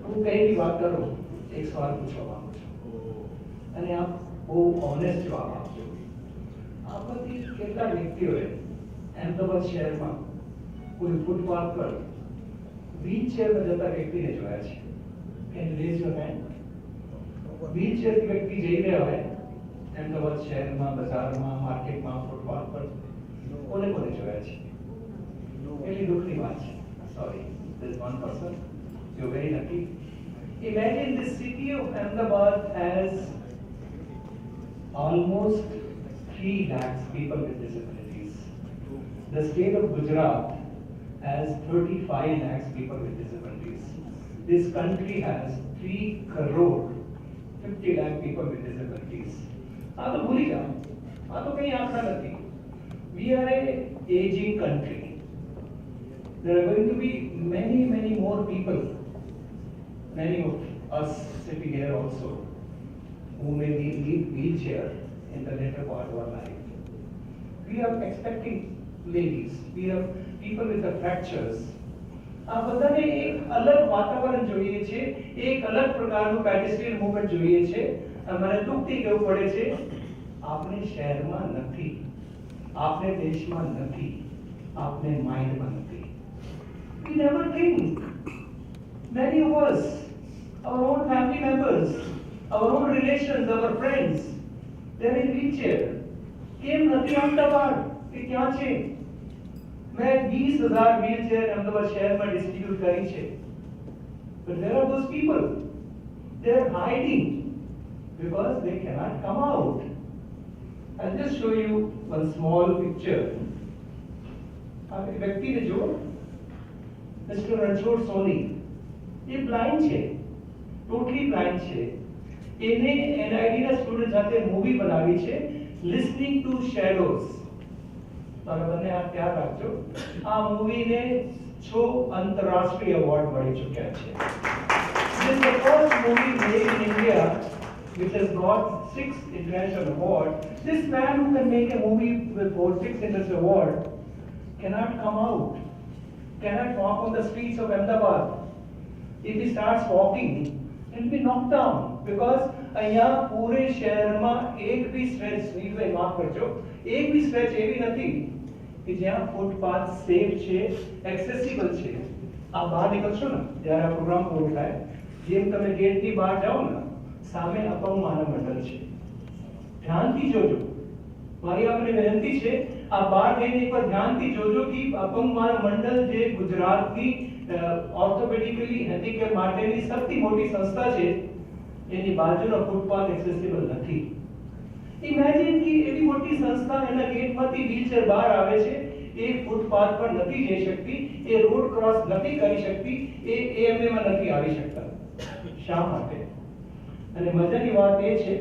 હું કઈ બી વાત કરું એક સવાલ પૂછવા માંગુ છું અને આપ બહુ ઓનેસ્ટ જવાબ આપજો. આમાંથી કેટલા વ્યક્તિઓએ અહેમદાબાદ શહેરમાં કોઈ ફૂટપાથ પર વ્હીલચેરમાં જતા વ્યક્તિને જોયા છે? Can you raise your hand? વ્હીલચેરથી વ્યક્તિ જઈ રહ્યા હોય અહેમદાબાદ શહેરમાં, બજારમાં, માર્કેટમાં, ફૂટપાથ પર, કોને કોને જોયા છે? કેટલી દુઃખની વાત છે. Sorry, there is one person. You're very lucky. Imagine the city of Ahmedabad has almost 3 lakhs people with disabilities. The state of Gujarat has 35 lakhs people with disabilities. This country has 3 crore 50 lakh people with disabilities. આ તો ભૂલી જાઓ, આ તો કઈ આંકડા નથી. We are a aging country. There are going to be many more people, many of us sitting here also, who may need wheelchair in the later part of our life. We are expecting ladies, we have people with the fractures. આ બધાને એક અલગ વાતાવરણ જોઈએ છે, એક અલગ પ્રકારનું પેડેસ્ટ્રીયન મૂવમેન્ટ જોઈએ છે. મને દુઃખથી કહેવું પડે છે, આપણે શહેરમાં નથી, આપણે દેશમાં નથી, આપણે માઇન્ડમાં નથી. We never think. Many of us, our own family members, our own relations, our friends, they are in wheelchair. કેમ નથી અમદાવાદ કે ક્યાં છે? मैं 20,000 व्हीलचेयर अहमदाबाद शहर में डिस्ट्रीब्यूट करी છે. But there are those people, they are hiding because they cannot come out. I'll just show you one small picture. आप एक व्यक्ति ने जो Mr. Ranchod Soni, ये blind છે, totally blind છે. એને NID ના સ્ટુડન્ટ સાથે મૂવી બનાવી છે, listening to shadows. બંને આ ખ્યાલ રાખજો. આ મૂવીને 6 આંતરરાષ્ટ્રીય એવોર્ડ મળી ચૂક્યા છે. This is the first movie made in India which has got 6 international awards. This man who can make a movie with 6 international awards cannot come out, cannot walk on the streets of Ahmedabad. If he starts walking, he will be knocked down because અહીંયા પૂરે શહેરમાં એક બી stretch, નીલભાઈ માફ કરજો, એક બી stretch એવી નથી કે જ્યાં ફૂટપાથ સેફ છે, એક્સેસિબલ છે. આ બહાર નીકળશો ને જ્યારે આ પ્રોગ્રામ પૂરો થાય, જેમ તમે ગેટની બહાર જાઓ ને, સામે અપંગ માનવ મંડળ છે. ધ્યાનથી જોજો, મારી આપને વિનંતી છે, આ બહાર જઈને એકવાર ધ્યાનથી જોજો કે અપંગ માનવ મંડળ જે ગુજરાતની ઓર્થોપેડિકલી હેન્ડીકેપ માટેની સૌથી મોટી સંસ્થા છે, એની બાજુનો ફૂટપાથ એક્સેસિબલ નથી. ઇમેજિન કે એવી મોટી સંસ્થા એના ગેટમાંથી વ્હીલચેર બહાર આવે છે, એ ફૂટપાથ પર નથી જઈ શકતી, એ રોડ ક્રોસ નથી કરી શકતી, એ AMA માં નથી આવી શકતા. શા માટે? અને મજાની વાત એ છે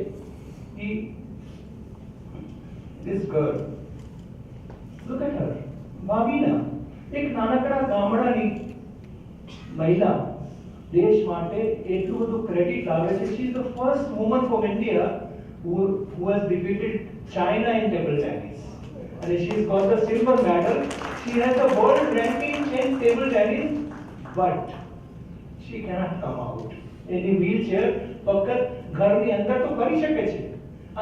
કે this girl, look at her, Bhavina, એક નાનકડા ગામડાની મહિલા દેશ માટે એટલું બધું ક્રેડિટ લાવે છે. She is the first woman from India who has defeated China in table tennis, and she has got the silver medal. She has the world ranking in table tennis, but she cannot come out in a wheelchair. ફક્ત ઘરની અંદર તો કરી શકે છે,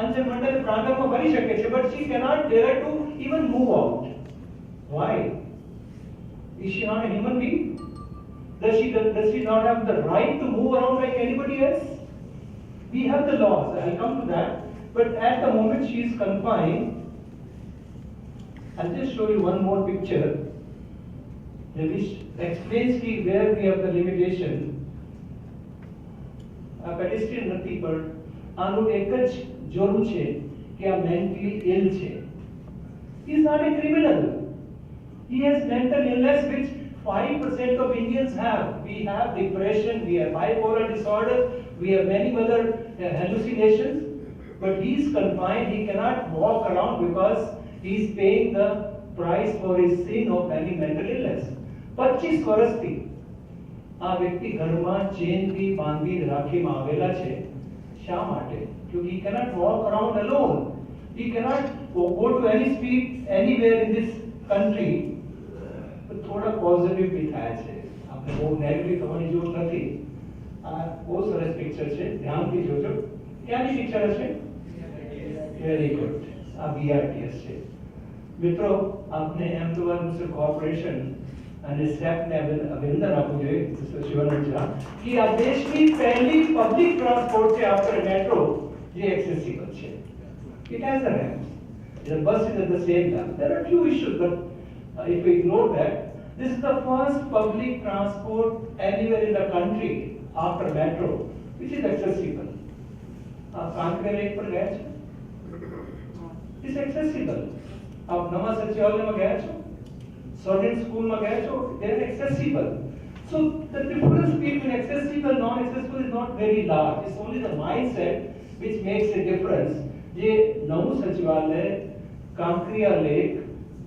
અંચલ મંડળ પ્રાંગણમાં કરી શકે છે, but she cannot dare to even move out. Why? Is she not a human being? Does she not have the right to move around like anybody else? We have the laws, I'll come to that, but at the moment she is confined. I'll just show you one more picture which explains where we have the limitation. A pedestrian નથી, પણ આનું એક જ જરૂર છે કે આ mentally ill છે. He is not a criminal. He has mental illness which 5% of Indians have. We have depression, we have bipolar disorder, we have many other hallucinations, but he is confined. He cannot walk around because he is paying the price for his sin of having mental illness. 25 વર્ષથી આ વ્યક્તિ ઘરમાં ચેનથી બાંધી રાખીમાં આવેલા છે. શા માટે? Because he cannot walk around alone. He cannot go to any street anywhere in this country. થોડા પોઝિટિવ બી થાય છે, આપણે બહુ નેગેટિવ થવાની જરૂર નથી. બહુ સરસ પિક્ચર છે, ધ્યાનથી જોજો. ક્યાંની પિક્ચર હશે? Very good. આ બીઆરટીએસ છે. મિત્રો, આપને અહેમદાબાદ મ્યુનિસિપલ કોર્પોરેશન અને સ્ટેફને અભિનંદન આપવું જોઈએ, મિસ્ટર શિવાનંદ ઝા, કે આ દેશની પહેલી પબ્લિક ટ્રાન્સપોર્ટ છે આફ્ટર મેટ્રો જે એક્સેસિબલ છે. It has a ramp. The bus is at the same time. There are few issues, but if we ignore that, this is the first public transport anywhere in the country after metro, which is accessible. Kanpur lake पर गए છો? It's accessible. आप नवा सचिवालय में गए છો? Student school में गए છો? They are accessible. So the difference between accessible and non-accessible is not very large. It's only the mindset which makes a difference. ये नवु सचिवालय, कांकरिया लेक,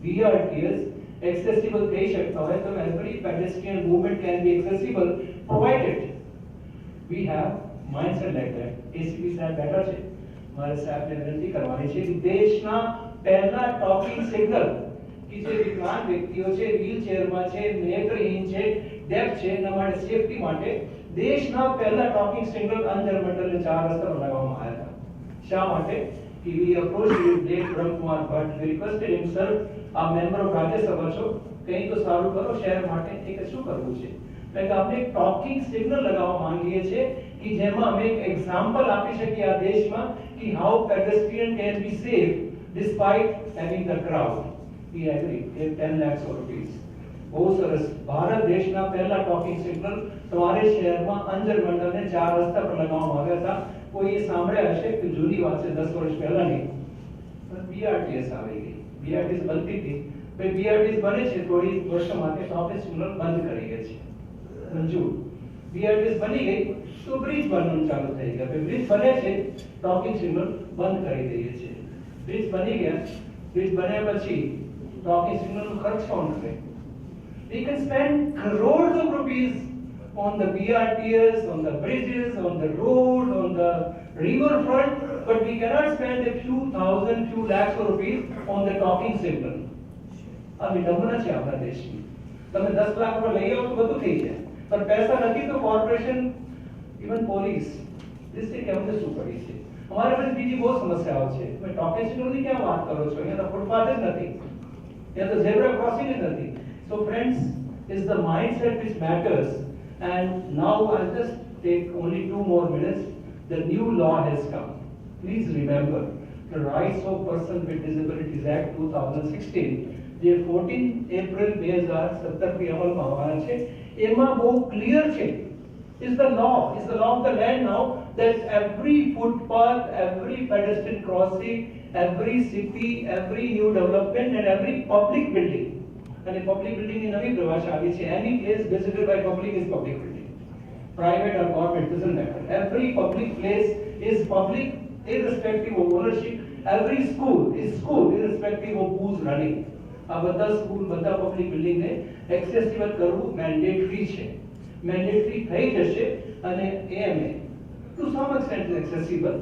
BRTS accessible થઈ શકતા હોય તો every pedestrian movement can be accessible provided we have mindset like that. ACP સાહેબ બેઠા છે, મારે સાહેબને વિનંતી કરવાની છે કે દેશના પહેલા ટોકિંગ સિગ્નલ કે જે વિકલાંગ વ્યક્તિઓ છે, વ્હીલચેરમાં છે, નેત્રહીન છે, ડેફ છે, એના માટે સેફટી માટે દેશના પહેલા ટોકિંગ સિગ્નલ અંજર મંડળને 4 રસ્તા પર લગાવવામાં આવ્યા હતા. શા માટે? कि we approached Dave Kumar Bhatt, we requested him, sir, आप member of राज्यसभा છો, कहीं तो સારું કરો શહેર માટે, એક શું કરવું છે? એટલે આપણે એક ટોકિંગ સિગ્નલ લગાવવા માંગીએ છીએ કે જેમાં અમે એક એક્ઝામ્પલ આપી શકીએ આ દેશમાં કે how pedestrian can be safe despite having the crowd. We agree, 10 lakhs rupees. बहुत सरस. भारत देशना पहला टॉकिंग सिग्नल તમારે શહેરમાં અંજર મંડળને 4 રસ્તા પર લગાવવામાં આવ્યા હતા. કોઈ એ સાંભળ્યા હશે કે જૂની વાત છે 10 વર્ષ પહેલાની, પણ બીઆરટીએસ આવી ગઈ. બીઆરટીએસ બનતી હતી, પછી બીઆરટીએસ બને છે થોડી વર્ષો માટે ટોકિંગ સિગ્નલ બંધ કરી ગયા છે. મંજૂર. બીઆરટીએસ બની ગઈ તો બ્રિજ બનવાનું ચાલુ થઈ ગયા. પછી બ્રિજ બને છે, ટોકિંગ સિગ્નલ બંધ કરી દઈએ છે. બ્રિજ બની ગયા, બ્રિજ બન્યા પછી ટોકિંગ સિગ્નલનો ખર્ચ કોણ કરે? We can spend crores of rupees on the BRTS, on the bridges, on the road, on the river front, but we cannot spend a few thousand, few lakhs of rupees on the talking signal. આ વિડંબના છે આપણા દેશની. તમે 10 લાખ રૂપિયા લઈ આવો તો બધું થઈ જાય, પણ પૈસા નથી તો કોર્પોરેશન, ઇવન પોલીસ ડિસ્ટ્રિક્ટ કેમને શું કરી છે? અમારે પાસે બીજી બહુ સમસ્યાઓ છે. તમે ટોકિંગ સિગ્નલની ક્યાં વાત કરો છો? અહીંયા તો ફૂટપાથ જ નથી, અહીંયા તો ઝેબ્રા ક્રોસિંગ જ નથી. So friends, it's the mindset which matters. And now I'll just take only 2 more minutes. The new law has come. Please remember the Rights of Persons with Disabilities Act 2016. જે 14 April 2017 થી અમલમાં આવવાના છે. એમાં બહુ clear છે. It's the law of the land now that every footpath, every pedestrian crossing, every city, every new development and every public building, અને public બિલ્ડિંગની નવી પરિભાષા આવી છે. Any place visited by public is public building. Private or government doesn't matter. Every public place is public irrespective of ownership. Every school is school irrespective of who's running. આ બધા school, બધા public બિલ્ડિંગને accessible કરવું mandatory છે. Mandatory થઈ જશે અને એએમએ to some extent is accessible.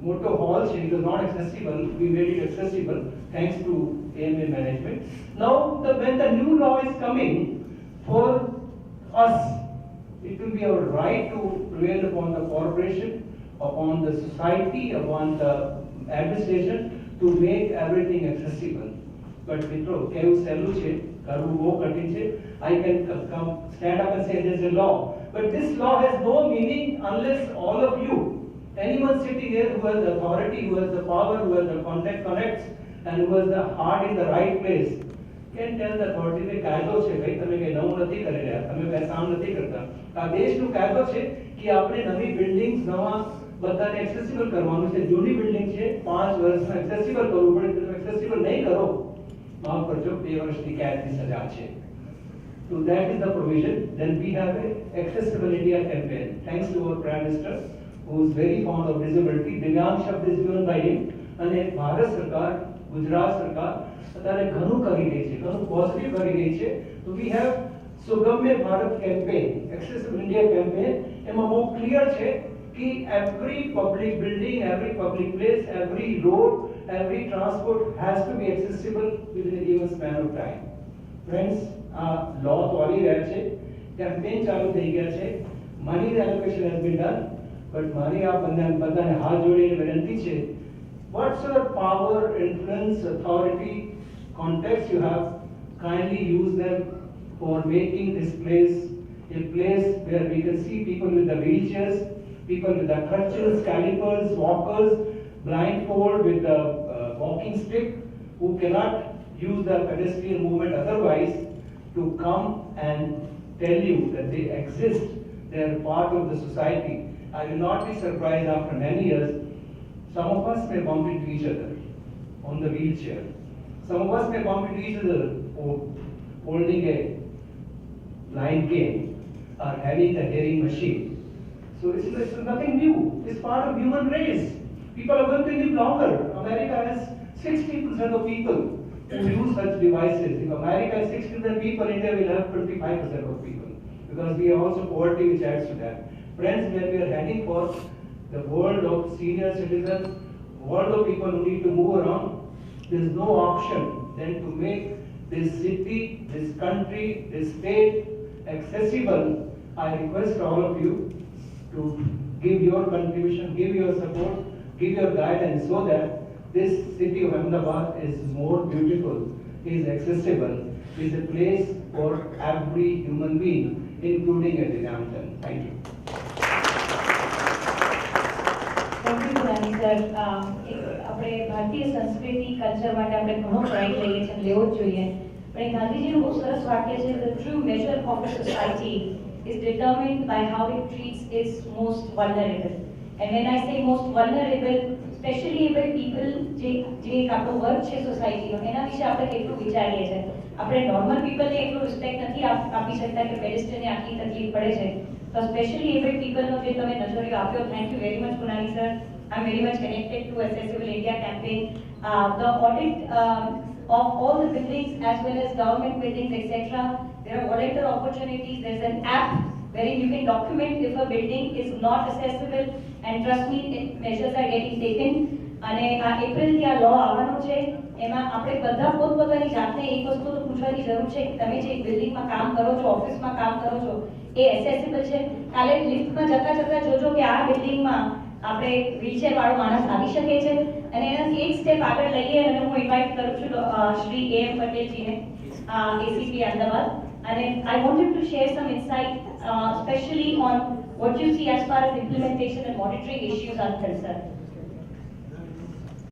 મોટો હોલ છે, it was not accessible, we made it accessible thanks to AMA management. Now when the new law is coming, for us it will be our right to prevail upon the corporation, upon the society, upon the administration to make everything accessible. But મિત્રો કેવું સહેલું છે, કરવું બહુ કઠિન છે. I can come stand up and say there's a law, but this law has no meaning unless all of you, anyone sitting here who has the authority, who has the power, who has the connects and who has the heart in the right place can tell the authority કે કાયદો છે ભાઈ, તમે કઈ નવું નથી કરી રહ્યા, તમે કઈ કામ નથી કરતા. આ દેશનો કાયદો છે કે આપણે નવી બિલ્ડિંગ્સ, નવા બધાને એક્સેસિબલ કરવાનું છે. જૂની બિલ્ડિંગ છે 5 વર્ષમાં એક્સેસિબલ કરવું પડે, તમે એક્સેસિબલ નહીં કરો, માફ કરજો, 2 વર્ષની કેદની સજા છે. So that is the provision. Then we have a Accessible India campaign. Thanks to our Prime Minister, who is very fond of disability. Divyang શબ્દ is given by him. અને ભારત સરકાર, ગુજરાત સરકાર અત્યારે ઘણું કરી રહી છે, ઘણું પોઝિટિવ કરી રહી છે. So we have Sugamya Bharat campaign, Accessible India campaign. એમાં બહુ ક્લિયર છે कि every public building, every public place, every road, every transport has to be accessible within a given span of time. Friends, આ law તો આવી રહ્યા છે, campaign ચાલુ થઈ ગયા છે. money allocation has been done, but money आप बंदे हाथ जोड़े विनती छे. Whatsoever power, influence, authority, context you have, kindly use them for making this place a place where we can see people with the wheelchairs, people with the crutches, calipers, walkers, blindfold with the walking stick, who cannot use the pedestrian movement otherwise, to come and tell you that they exist, they are part of the society. I will not be surprised after many years. Some of us may bump into each other on the wheelchair. Some of us may bump into each other holding a blind cane or having a hearing machine. So it's nothing new. It's part of human race. People are going to live longer. America has 60% of people who use such devices. If America has 60% people, India will have 25% of people. Because we have also poverty which adds to that. Friends, when we are heading for the world of senior citizens, world of people who need to move around, there is no option than to make this city, this country, this state accessible. I request all of you to give your contribution, give your support, give your guidance so that this city of Ahmedabad is more beautiful, is accessible, is a place for every human being, including a Dinamton. Thank you. Thank you, Punani sir. આપણે ભારતીય સંસ્કૃતિ culture માટે આપણે ઘણો pride લઈએ છીએ, લેવો જ જોઈએ. પણ એ ગાંધીજીનું બહુ સરસ વાક્ય છે, the true measure of a society is determined by how it treats its most vulnerable. And when I say most vulnerable, especially able people, જે એક આપણો વર્ગ છે સોસાયટીનો, એના વિશે આપણે કેટલું વિચારીએ છીએ. આપણે નોર્મલ પીપલને એટલું રિસ્પેક્ટ નથી આપી શકતા કે પેડેસ્ટ્રીયનને આટલી તકલીફ પડે છે. તો સ્પેશિયલી એબલ્ડ પીપલનો જે તમે નજરિયો આપ્યો, થેન્ક યુ વેરી મચ પુનાની sir. I'm very much connected to Accessible India campaign. The audit of all the buildings as well as government buildings, etc. There are volunteer opportunities. There's an app wherein you can document if a building is not accessible, and trust me, measures are getting taken. અને આ એપ્રિલથી આ લો આવવાનો છે, એમાં આપણે બધા પોતપોતાની જાતને એક વસ્તુ તો પૂછવાની જરૂર છે કે તમે જે બિલ્ડિંગમાં કામ કરો છો, ઓફિસમાં કામ કરો છો, એ એસેસિબલ છે. કાલે લિફ્ટમાં જતા જતા જોજો કે આ બિલ્ડિંગમાં આપણે વ્હીલચેર વાળો માણસ આવી શકે છે. અને એનાથી એક સ્ટેપ આગળ લઈએ અને હું ઇન્વાઇટ કરું છું Shri AM પટેલજીને, ACP Ahmedabad. And I wanted to share some insight, especially on what you see as far as implementation and monitoring issues are concerned.